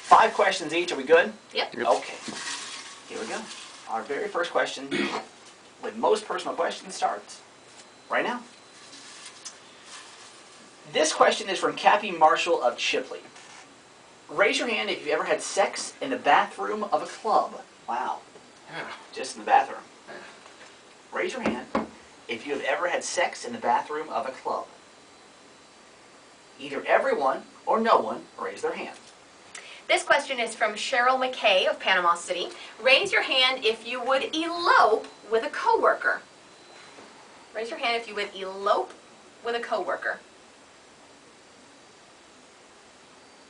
5 questions each. Are we good? Yep. Okay. Here we go. Our very first question, with most personal questions, starts right now. This question is from Cappy Marshall of Chipley. Raise your hand if you've ever had sex in the bathroom of a club. Wow. Just in the bathroom. Raise your hand if you have ever had sex in the bathroom of a club. Either everyone or no one raise their hand. This question is from Cheryl McKay of Panama City. Raise your hand if you would elope with a coworker. Raise your hand if you would elope with a coworker.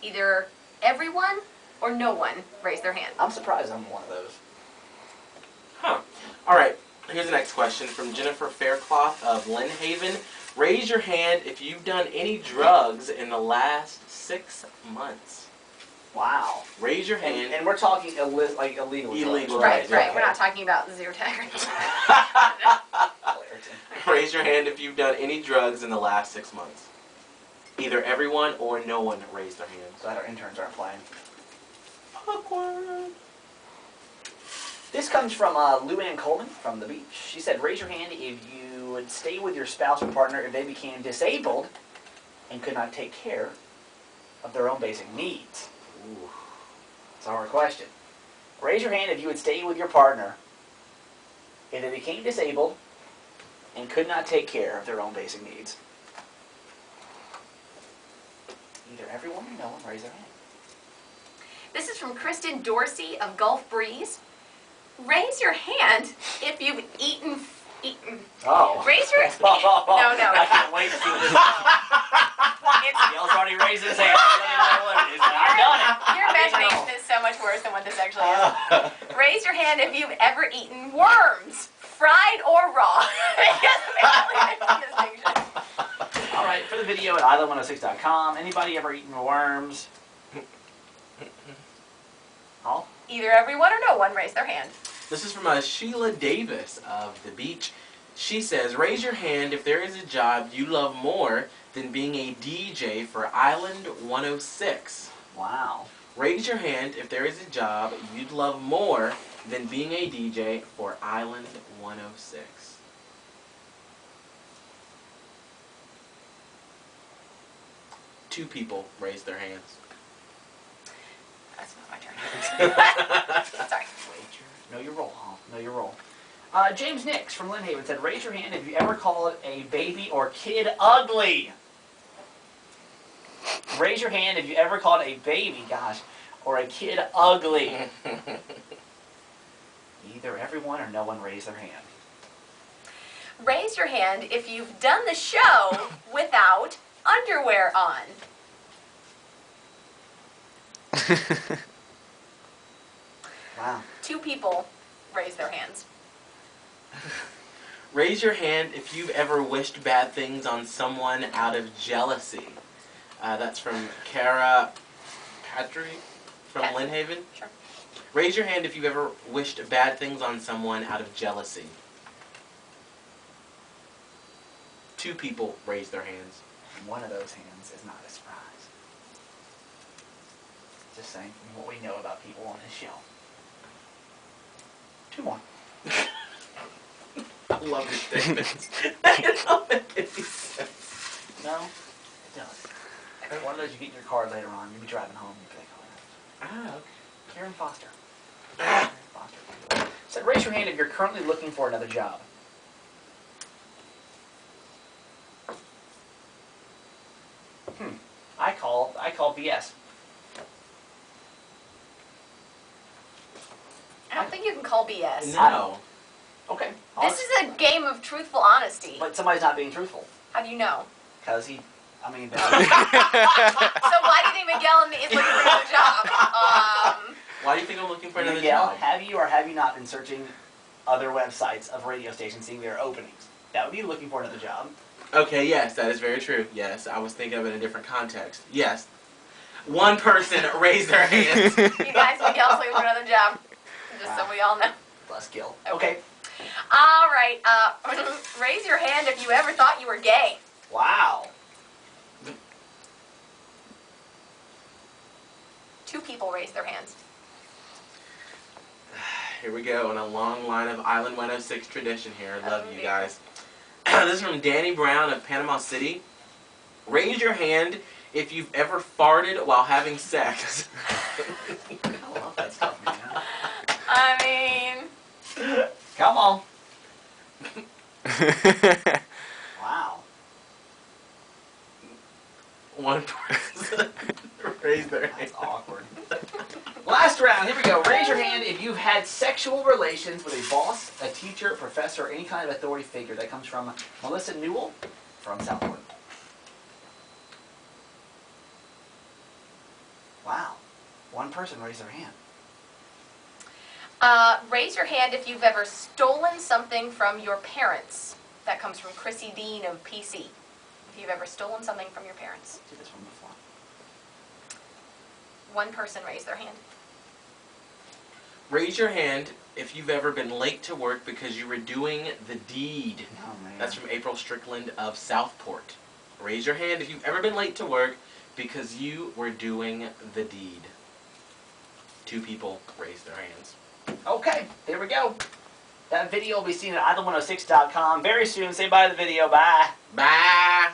Either everyone or no one raise their hand. I'm surprised I'm one of those. Huh. All right. Here's the next question from Jennifer Faircloth of Lynn Haven. Raise your hand if you've done any drugs in the last 6 months. Wow. Raise your hand. And we're talking like illegal drugs. Illegal Right, drugs, right. okay. We're not talking about Zyrtec. Raise your hand if you've done any drugs in the last 6 months. Either everyone or no one raised their hands. Glad our interns aren't playing. Awkward. This comes from Luann Coleman from the beach. She said, raise your hand if you would stay with your spouse or partner if they became disabled and could not take care of their own basic needs. Ooh. It's a hard question. Raise your hand if you would stay with your partner if they became disabled and could not take care of their own basic needs. Either everyone or no one raise their hand. This is from Kristen Dorsey of Gulf Breeze. Raise your hand if you've eaten. Oh. Raise your hand. No. I can't wait to see this. Gail's already raised his hand. I've done it. Your imagination is so much worse than what this actually is. Raise your hand if you've ever eaten worms, fried or raw. All right, for the video at island106.com, anybody ever eaten worms? All? Either everyone or no one raise their hand. This is from Sheila Davis of the beach. She says, raise your hand if there is a job you love more than being a DJ for Island 106. Wow. Raise your hand if there is a job you'd love more than being a DJ for Island 106. Two people raised their hands. That's not my turn. Sorry. Know your role, huh? Know your role. James Nix from Lynn Haven said, raise your hand if you ever called a baby or kid ugly. Raise your hand if you ever called a baby, gosh, or a kid ugly. Either everyone or no one raised their hand. Raise your hand if you've done the show without underwear on. Wow. Two people raise their hands. Raise your hand if you've ever wished bad things on someone out of jealousy. That's from Kara Patrick from Okay. Lynn Haven. Sure. Raise your hand if you've ever wished bad things on someone out of jealousy. Two people raised their hands. One of those hands is not a surprise. Just saying from what we know about people on this show. 2 more. I love your statements. It don't make any sense. No, it does. One of those you get in your car later on, you'll be driving home, you'll be like, oh, Okay. Karen Foster. Karen Foster. So raise your hand if you're currently looking for another job. I call BS. I don't think you can call BS. No. Okay. This is a game of truthful honesty. But somebody's not being truthful. How do you know? Because he, I mean... So why do you think Miguel is looking for another job? Why do you think I'm looking for another Miguel, job? have you or have you not been searching other websites of radio stations seeing their openings? That would be looking for another job. Okay, yes, that is very true. Yes, I was thinking of it in a different context. Yes. One person raised their hands. You guys, Miguel's looking for another job. Just so we all know. Bless Gil. Okay. All right. Raise your hand if you ever thought you were gay. Wow. 2 people raised their hands. Here we go on a long line of Island 106 tradition here. I love Oh, you dear. guys. This is from Danny Brown of Panama City. Raise your hand if you've ever farted while having sex. I love that stuff, man. I mean, Come on. Wow. One person raised their hand. That's awkward. Last round, here we go. Raise your hand if you've had sexual relations with a boss, a teacher, professor, or any kind of authority figure. That comes from Melissa Newell from Southport. Wow. One person raised their hand. raise your hand if you've ever stolen something from your parents. That comes from Chrissy Dean of PC. If you've ever stolen something from your parents. See this one before. One person raised their hand. Raise your hand if you've ever been late to work because you were doing the deed. Oh, man. That's from April Strickland of Southport. Raise your hand if you've ever been late to work because you were doing the deed. 2 people raised their hands. Okay, there we go. That video will be seen at idle106.com very soon. Say bye to the video. Bye. Bye!